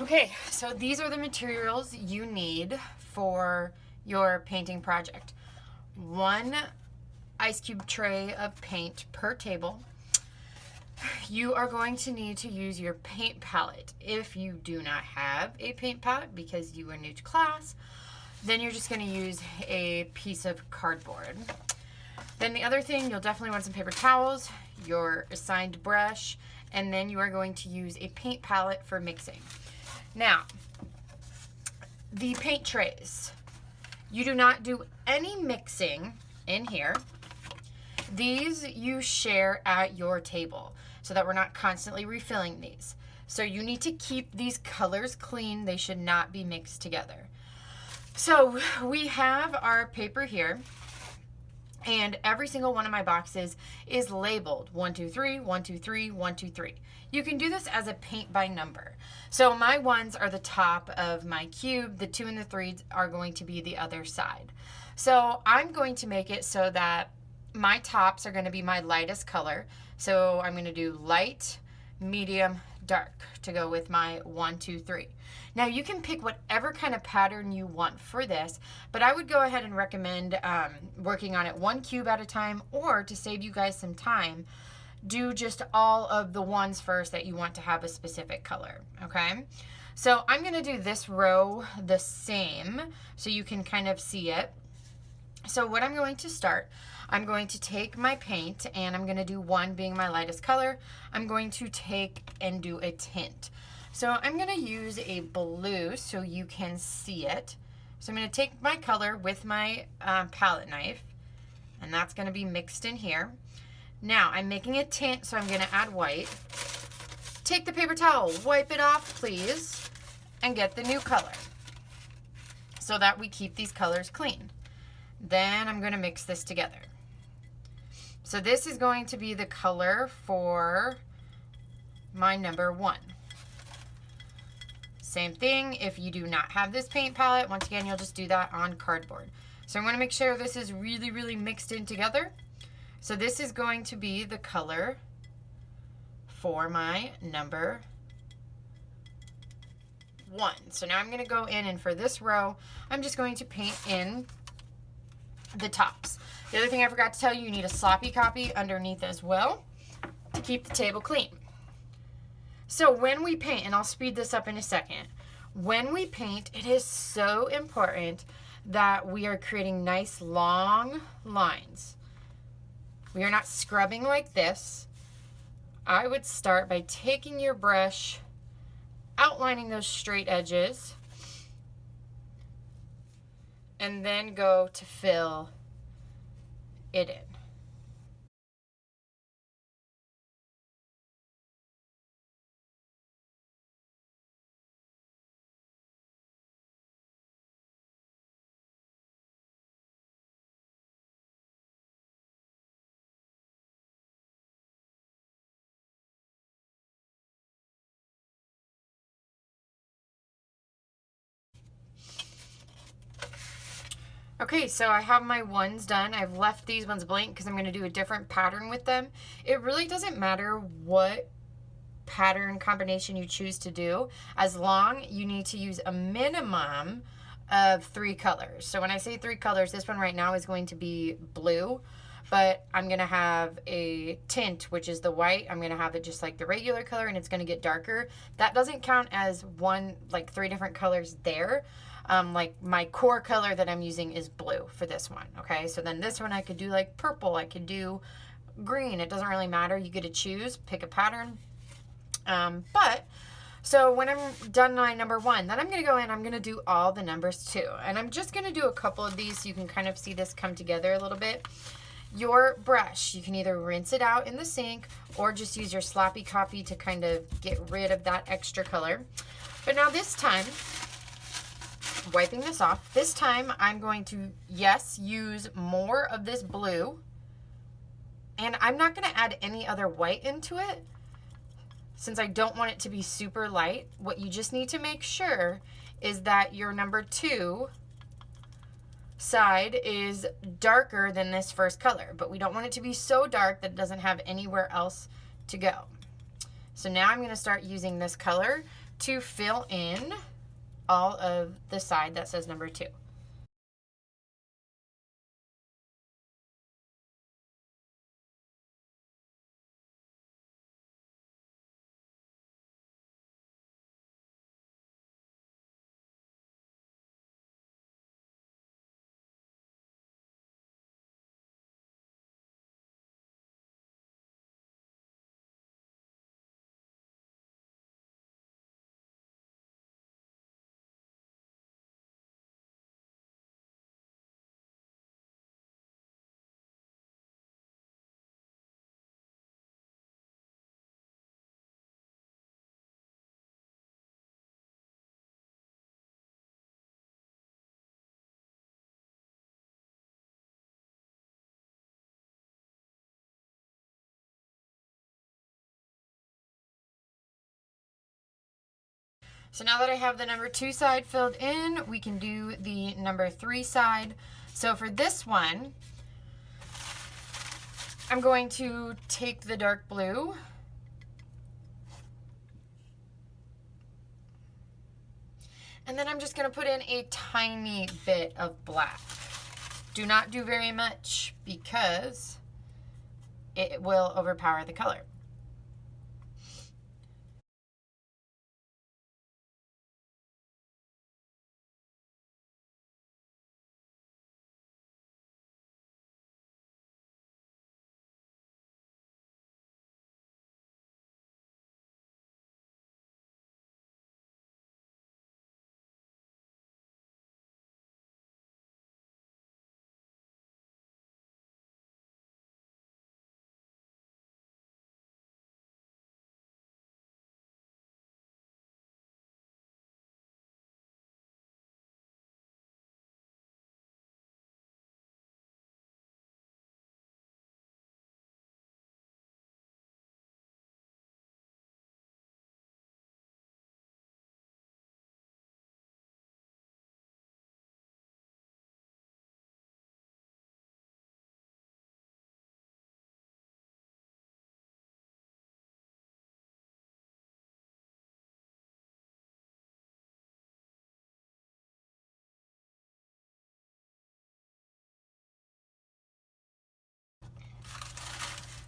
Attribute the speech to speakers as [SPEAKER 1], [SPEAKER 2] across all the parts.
[SPEAKER 1] Okay, so these are the materials you need for your painting project. 1 ice cube tray of paint per table. You are going to need to use your paint palette. If you do not have a paint palette because you are new to class, then you're just going to use a piece of cardboard. Then the other thing, you'll definitely want some paper towels, your assigned brush, and then you are going to use a paint palette for mixing. Now, the paint trays. You do not do any mixing in here. These you share at your table so that we're not constantly refilling these. So you need to keep these colors clean. They should not be mixed together. So we have our paper here, and every single one of my boxes is labeled 1, 2, 3, 1, 2, 3, 1, 2, 3. You can do this as a paint by number. So my 1s are the top of my cube. The 2 and the 3s are going to be the other side. So I'm going to make it so that my tops are going to be my lightest color. So I'm going to do light, medium, dark to go with my 1, 2, 3. Now you can pick whatever kind of pattern you want for this, but I would go ahead and recommend working on it 1 cube at a time, or to save you guys some time, do just all of the ones first that you want to have a specific color, okay? So I'm gonna do this row the same so you can kind of see it. So what I'm going to start, I'm going to take my paint and I'm gonna do 1 being my lightest color. I'm going to take and do a tint. So I'm gonna use a blue so you can see it. So I'm gonna take my color with my palette knife, and that's gonna be mixed in here. Now I'm making a tint, so I'm gonna add white. Take the paper towel, wipe it off please, and get the new color so that we keep these colors clean. Then I'm gonna mix this together. So this is going to be the color for my number 1. Same thing, if you do not have this paint palette, once again, you'll just do that on cardboard. So I'm gonna make sure this is really, really mixed in together. So this is going to be the color for my number 1. So now I'm gonna go in, and for this row, I'm just going to paint in the tops. The other thing I forgot to tell you, you need a sloppy copy underneath as well to keep the table clean. So when we paint, and I'll speed this up in a second, when we paint, it is so important that we are creating nice long lines. We are not scrubbing like this. I would start by taking your brush, outlining those straight edges, and then go to fill it in. Okay, so I have my 1s done. I've left these ones blank because I'm going to do a different pattern with them. It really doesn't matter what pattern combination you choose to do, as long you need to use a minimum of 3 colors. So when I say 3 colors, this one right now is going to be blue, but I'm going to have a tint, which is the white. I'm going to have it just like the regular color, and it's going to get darker. That doesn't count as 3 different colors there. Like my core color that I'm using is blue for this one, okay? So then this one I could do like purple, I could do green. It doesn't really matter. You get to choose, pick a pattern. So when I'm done my number 1, then I'm going to go in, I'm going to do all the numbers too. And I'm just going to do a couple of these so you can kind of see this come together a little bit. Your brush, you can either rinse it out in the sink or just use your sloppy copy to kind of get rid of that extra color. But now this time, wiping this off, this time I'm going to, yes, use more of this blue, and I'm not going to add any other white into it since I don't want it to be super light. What you just need to make sure is that your number 2 side is darker than this first color, but we don't want it to be so dark that it doesn't have anywhere else to go. So now I'm going to start using this color to fill in all of the side that says number 2. So now that I have the number 2 side filled in, we can do the number 3 side. So for this one, I'm going to take the dark blue and then I'm just going to put in a tiny bit of black. Do not do very much because it will overpower the color.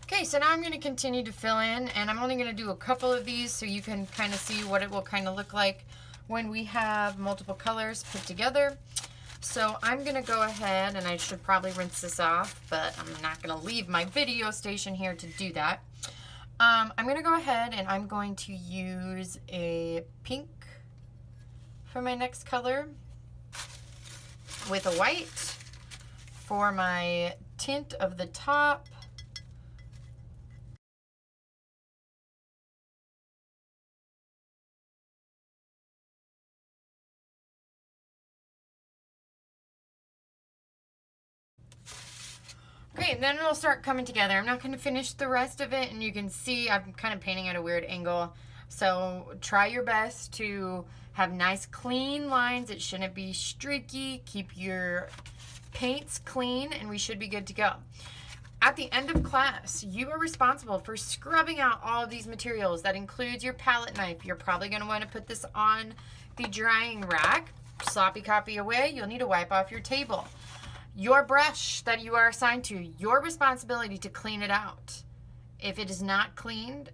[SPEAKER 1] Okay, so now I'm going to continue to fill in, and I'm only going to do a couple of these so you can kind of see what it will kind of look like when we have multiple colors put together. So I'm going to go ahead, and I should probably rinse this off, but I'm not going to leave my video station here to do that. I'm going to go ahead and I'm going to use a pink for my next color with a white for my tint of the top. Okay, and then it'll start coming together. I'm not going to finish the rest of it, and you can see I'm kind of painting at a weird angle. So try your best to have nice clean lines. It shouldn't be streaky. Keep your paints clean, and we should be good to go. At the end of class, you are responsible for scrubbing out all of these materials. That includes your palette knife. You're probably going to want to put this on the drying rack. Sloppy copy away. You'll need to wipe off your table. Your brush that you are assigned to, your responsibility to clean it out. If it is not cleaned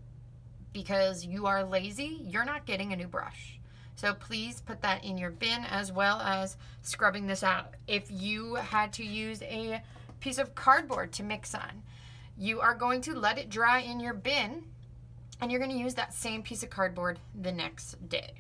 [SPEAKER 1] because you are lazy, you're not getting a new brush. So please put that in your bin as well as scrubbing this out. If you had to use a piece of cardboard to mix on, you are going to let it dry in your bin and you're going to use that same piece of cardboard the next day.